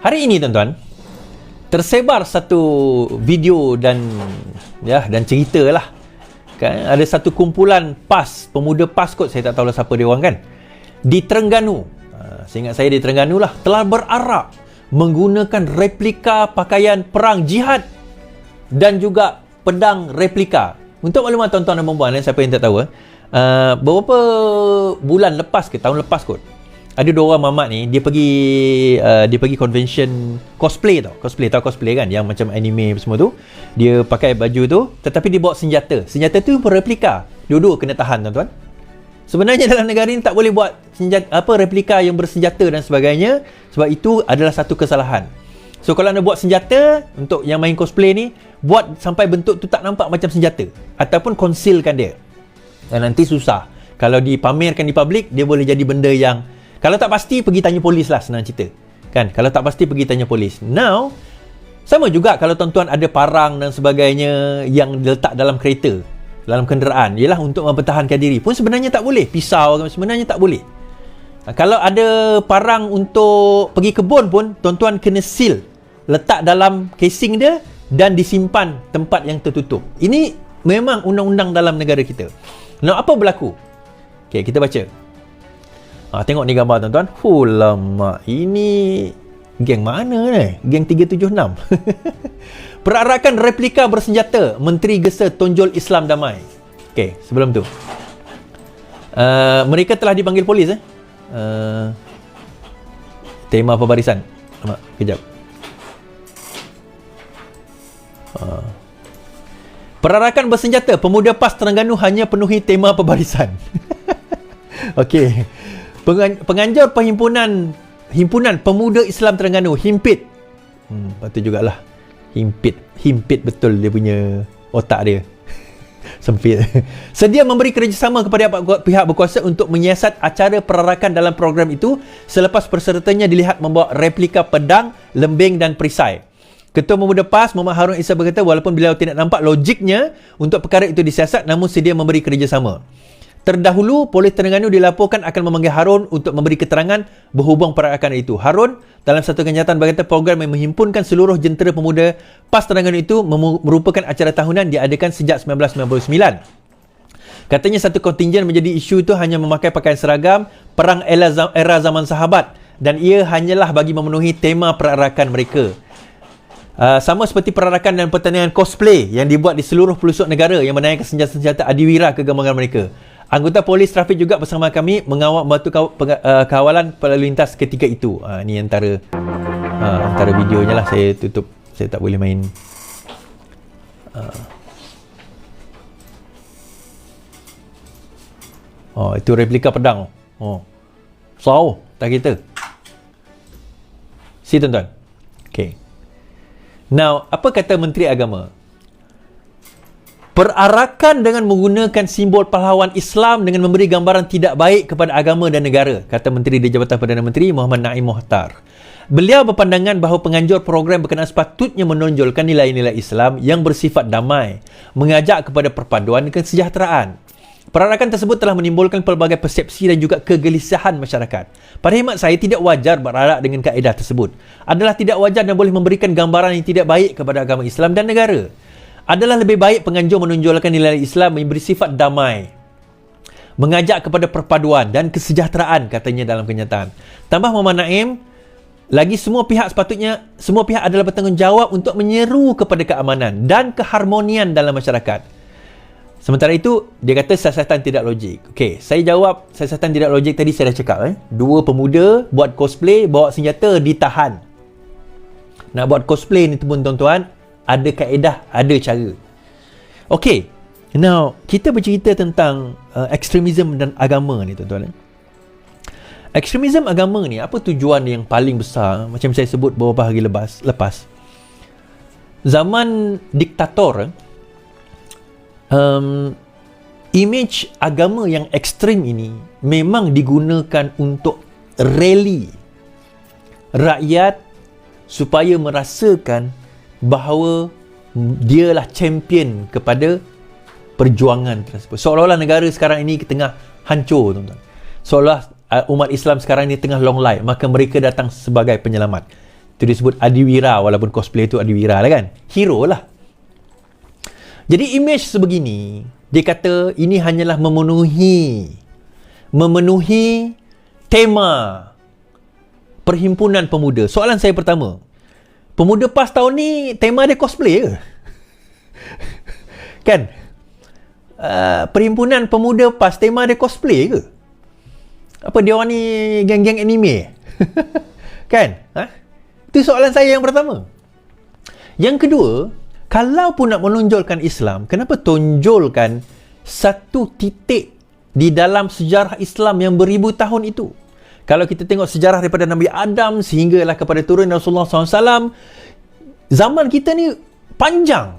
Hari ini tuan-tuan, tersebar satu video dan cerita lah. Kan, ada satu kumpulan PAS, pemuda PAS kot, saya tak tahulah siapa dia orang kan. Di Terengganu, seingat saya di Terengganu lah, telah berarak menggunakan replika pakaian perang jihad dan juga pedang replika. Untuk maklumat tuan-tuan dan puan-puan, siapa yang tak tahu, beberapa bulan lepas ke, tahun lepas kot, ada dua orang mamat ni, dia pergi convention cosplay tau. Cosplay kan, yang macam anime semua tu. Dia pakai baju tu, tetapi dia bawa senjata. Senjata tu replika. Dua-dua kena tahan tuan-tuan. Sebenarnya dalam negara ni tak boleh buat replika yang bersenjata dan sebagainya, sebab itu adalah satu kesalahan. So kalau anda buat senjata untuk yang main cosplay ni, buat sampai bentuk tu tak nampak macam senjata, ataupun concealkan dia. Dan nanti susah. Kalau dipamerkan di public, dia boleh jadi benda yang, kalau tak pasti, pergi tanya polis lah, senang cerita. Kan? Kalau tak pasti, pergi tanya polis. Now, sama juga kalau tuan-tuan ada parang dan sebagainya yang diletak dalam kereta, dalam kenderaan, ialah untuk mempertahankan diri pun sebenarnya tak boleh. Pisau sebenarnya tak boleh. Kalau ada parang untuk pergi kebun pun, tuan-tuan kena seal, letak dalam casing dia dan disimpan tempat yang tertutup. Ini memang undang-undang dalam negara kita. Now, apa berlaku? Okay, kita baca. Tengok ni gambar tuan-tuan. Lama, ini geng mana ni? Geng 376. Perarakan replika bersenjata, Menteri Gesa tonjol Islam damai. Okey, sebelum tu, mereka telah dipanggil polis. Tema pembarisan. Kejap. Perarakan bersenjata, pemuda PAS Terengganu hanya penuhi tema pembarisan. Okey. Penganjur Himpunan Pemuda Islam Terengganu, HIMPIT. Patut jugalah. Himpit betul dia punya otak dia. Sempit. Sedia memberi kerjasama kepada pihak berkuasa untuk menyiasat acara perarakan dalam program itu selepas pesertanya dilihat membawa replika pedang, lembing dan perisai. Ketua Pemuda PAS Muhammad Harun Isa berkata walaupun beliau tidak nampak logiknya untuk perkara itu disiasat, namun sedia memberi kerjasama. Terdahulu, Polis Terengganu dilaporkan akan memanggil Harun untuk memberi keterangan berhubung perarakan itu. Harun dalam satu kenyataan berkata program yang menghimpunkan seluruh jentera pemuda PAS Terengganu itu merupakan acara tahunan diadakan sejak 1999. Katanya satu kontingen menjadi isu itu hanya memakai pakaian seragam perang era zaman sahabat dan ia hanyalah bagi memenuhi tema perarakan mereka. Sama seperti perarakan dan pertandingan cosplay yang dibuat di seluruh pelosok negara yang menaikkan senjata-senjata adiwira kegemaran mereka. Anggota polis trafik juga bersama kami mengawal membantu kawalan lalu lintas ketika itu. Ni antara videonya lah. Saya tutup, saya tak boleh main. Itu replika pedang. Tak kita. Si tuan-tuan. Okay. Now, apa kata Menteri Agama? Perarakan dengan menggunakan simbol pahlawan Islam dengan memberi gambaran tidak baik kepada agama dan negara, kata Menteri di Jabatan Perdana Menteri Muhammad Naim Mohtar. Beliau berpandangan bahawa penganjur program berkenaan sepatutnya menonjolkan nilai-nilai Islam yang bersifat damai, mengajak kepada perpaduan dan kesejahteraan. Perarakan tersebut telah menimbulkan pelbagai persepsi dan juga kegelisahan masyarakat. Pada khidmat saya, tidak wajar berarak dengan kaedah tersebut. Adalah tidak wajar dan boleh memberikan gambaran yang tidak baik kepada agama Islam dan negara. Adalah lebih baik penganjur menonjolkan nilai Islam yang bersifat damai, mengajak kepada perpaduan dan kesejahteraan, katanya dalam kenyataan. Tambah Muhammad Naim, lagi semua pihak adalah bertanggungjawab untuk menyeru kepada keamanan dan keharmonian dalam masyarakat. Sementara itu, dia kata siasatan tidak logik. Okey, saya jawab siasatan tidak logik tadi saya dah cakap. Dua pemuda buat cosplay, bawa senjata, ditahan. Nak buat cosplay ni pun tuan-tuan, ada kaedah, ada cara. Okey, now kita bercerita tentang ekstremisme dan agama ni tuan-tuan. Ekstremisme agama ni, apa tujuan yang paling besar? Macam saya sebut beberapa hari lepas. Zaman diktator, image agama yang ekstrim ini memang digunakan untuk rally rakyat supaya merasakan bahawa dialah champion kepada perjuangan tersebut. Seolah-olah negara sekarang ini tengah hancur, tuan-tuan. Seolah umat Islam sekarang ini tengah long life, maka mereka datang sebagai penyelamat. Itu disebut adiwira, walaupun cosplay tu adiwira lah kan. Hero lah. Jadi image sebegini, dia kata ini hanyalah memenuhi tema Perhimpunan Pemuda. Soalan saya pertama, Pemuda PAS tahun ni tema dia cosplay ke? Kan? Perhimpunan Pemuda PAS tema dia cosplay ke? Apa dia orang ni geng-geng anime? Kan? Itu soalan saya yang pertama. Yang kedua, kalau pun nak menonjolkan Islam, kenapa tonjolkan satu titik di dalam sejarah Islam yang beribu tahun itu? Kalau kita tengok sejarah daripada Nabi Adam sehinggalah kepada turun Rasulullah SAW, zaman kita ni panjang.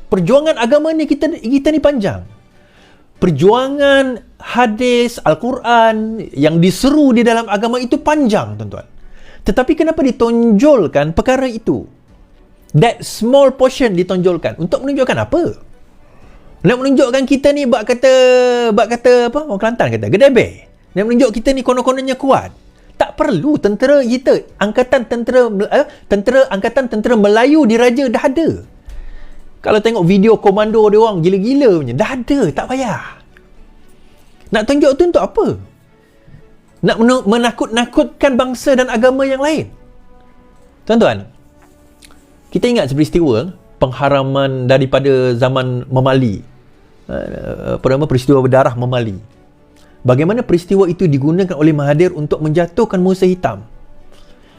Perjuangan agama ni kita ni panjang. Perjuangan hadis, Al-Quran yang diseru di dalam agama itu panjang, tuan-tuan. Tetapi kenapa ditonjolkan perkara itu? That small portion ditonjolkan. Untuk menunjukkan apa? Nak menunjukkan kita ni bak kata apa? Orang Kelantan kata, gedebeh. Nak menunjuk kita ni konon-kononnya kuat. Tak perlu. Tentera kita, Angkatan Tentera Melayu diraja dah ada. Kalau tengok video komando dia orang gila-gila punya, dah ada, tak payah. Nak tunjuk tu untuk apa? Nak menakut-nakutkan bangsa dan agama yang lain. Tuan-tuan, kita ingat peristiwa pengharaman daripada zaman Memali. Peristiwa berdarah Memali. Bagaimana peristiwa itu digunakan oleh Mahathir untuk menjatuhkan Musa Hitam.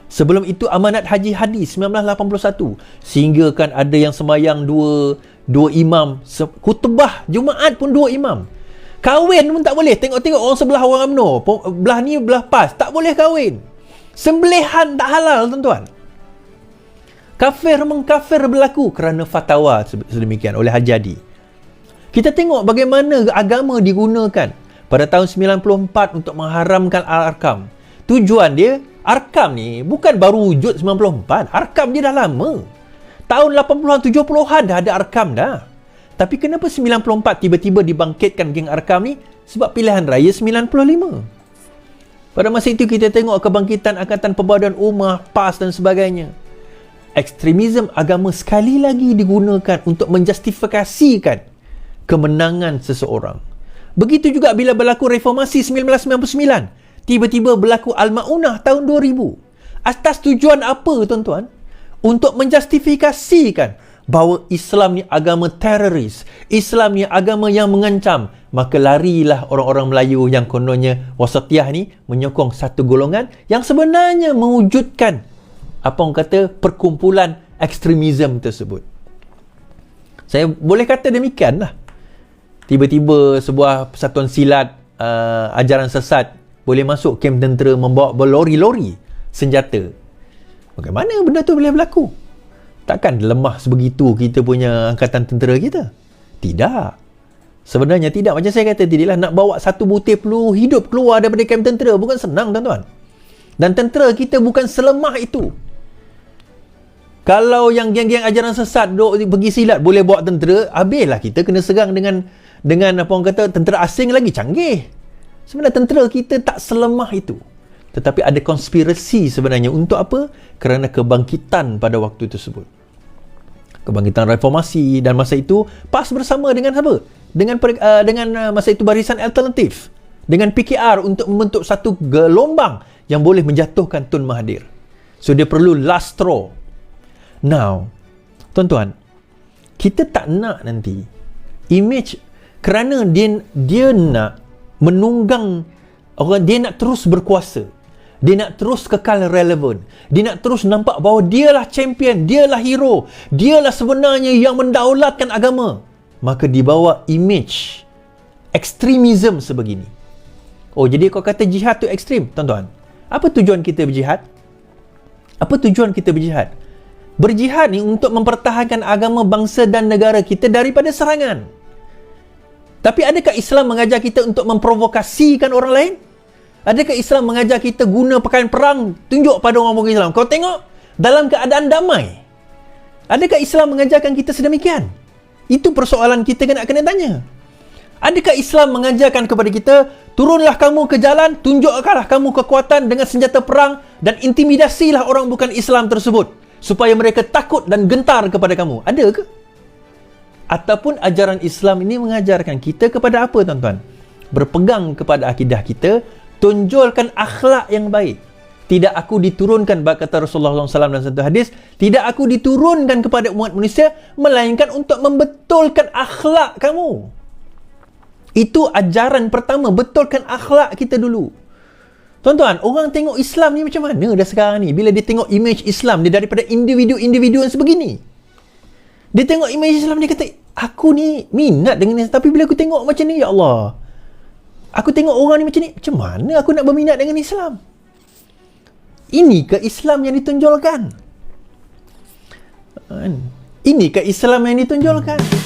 Sebelum itu amanat Haji Hadi 1981. Sehingga kan ada yang sembahyang dua imam. Khutbah Jumaat pun 2 imam. Kahwin pun tak boleh. Tengok-tengok orang sebelah orang UMNO. Belah ni, belah PAS. Tak boleh kahwin. Sembelihan tak halal, tuan-tuan. Kafir mengkafir berlaku kerana fatwa sedemikian oleh Haji Hadi. Kita tengok bagaimana agama digunakan pada tahun 94 untuk mengharamkan Al-Arkam. Tujuan dia, Arkam ni bukan baru wujud 94. Arkam dia dah lama. Tahun 80-an, 70-an dah ada Arkam dah. Tapi kenapa 94 tiba-tiba dibangkitkan geng Arkam ni? Sebab pilihan raya 95. Pada masa itu kita tengok kebangkitan Angkatan Perpaduan Ummah, PAS dan sebagainya. Ekstremisme agama sekali lagi digunakan untuk menjustifikasikan kemenangan seseorang. Begitu juga bila berlaku reformasi 1999. Tiba-tiba berlaku Al-Ma'unah tahun 2000. Atas tujuan apa, tuan-tuan? Untuk menjustifikasikan bahawa Islam ni agama teroris. Islam ni agama yang mengancam. Maka larilah orang-orang Melayu yang kononnya wasatiyah ni menyokong satu golongan yang sebenarnya mewujudkan apa orang kata perkumpulan ekstremisme tersebut. Saya boleh kata demikian lah. Tiba-tiba sebuah persatuan silat ajaran sesat boleh masuk kem tentera membawa berlori-lori senjata. Bagaimana benda tu boleh berlaku? Takkan lemah sebegitu kita punya angkatan tentera kita? Tidak. Sebenarnya tidak. Macam saya kata tadi lah, nak bawa satu butir peluru hidup keluar daripada kem tentera bukan senang, tuan-tuan. Dan tentera kita bukan selemah itu. Kalau yang geng-geng ajaran sesat duk pergi silat boleh bawa tentera, habislah kita kena serang dengan apa orang kata tentera asing lagi canggih. Sebenarnya tentera kita tak selemah itu. Tetapi ada konspirasi sebenarnya untuk apa? Kerana kebangkitan pada waktu tersebut. Kebangkitan reformasi, dan masa itu PAS bersama dengan apa? Dengan masa itu Barisan Alternatif dengan PKR untuk membentuk satu gelombang yang boleh menjatuhkan Tun Mahathir. So dia perlu last straw. Now, tuan-tuan, kita tak nak nanti image kerana dia nak menunggang orang, dia nak terus berkuasa. Dia nak terus kekal relevan. Dia nak terus nampak bahawa dialah champion, dialah hero, dialah sebenarnya yang mendaulatkan agama. Maka dibawa image ekstremisme sebegini. Oh, jadi kau kata jihad tu ekstrim, tuan-tuan. Apa tujuan kita berjihad? Apa tujuan kita berjihad? Berjihad ni untuk mempertahankan agama bangsa dan negara kita daripada serangan. Tapi adakah Islam mengajar kita untuk memprovokasikan orang lain? Adakah Islam mengajar kita guna pakaian perang, tunjuk pada orang bukan Islam? Kau tengok, dalam keadaan damai. Adakah Islam mengajarkan kita sedemikian? Itu persoalan kita kena tanya. Adakah Islam mengajarkan kepada kita, Turunlah kamu ke jalan, tunjukkanlah kamu kekuatan dengan senjata perang dan intimidasilah orang bukan Islam tersebut supaya mereka takut dan gentar kepada kamu. Ada ke? Ataupun ajaran Islam ini mengajarkan kita kepada apa, tuan-tuan? Berpegang kepada akidah kita, tunjulkan akhlak yang baik. Tidak aku diturunkan, kata Rasulullah SAW dalam satu hadis, tidak aku diturunkan kepada umat manusia, melainkan untuk membetulkan akhlak kamu. Itu ajaran pertama, betulkan akhlak kita dulu. Tuan-tuan, orang tengok Islam ni macam mana dah sekarang ni? Bila dia tengok image Islam dia daripada individu-individu yang sebegini. Dia tengok image Islam, dia kata, aku ni minat dengan Islam, tapi bila aku tengok macam ni, ya Allah, aku tengok orang ni macam ni, macam mana aku nak berminat dengan Islam? Ini ke Islam yang ditunjulkan? Ini ke Islam yang ditunjulkan?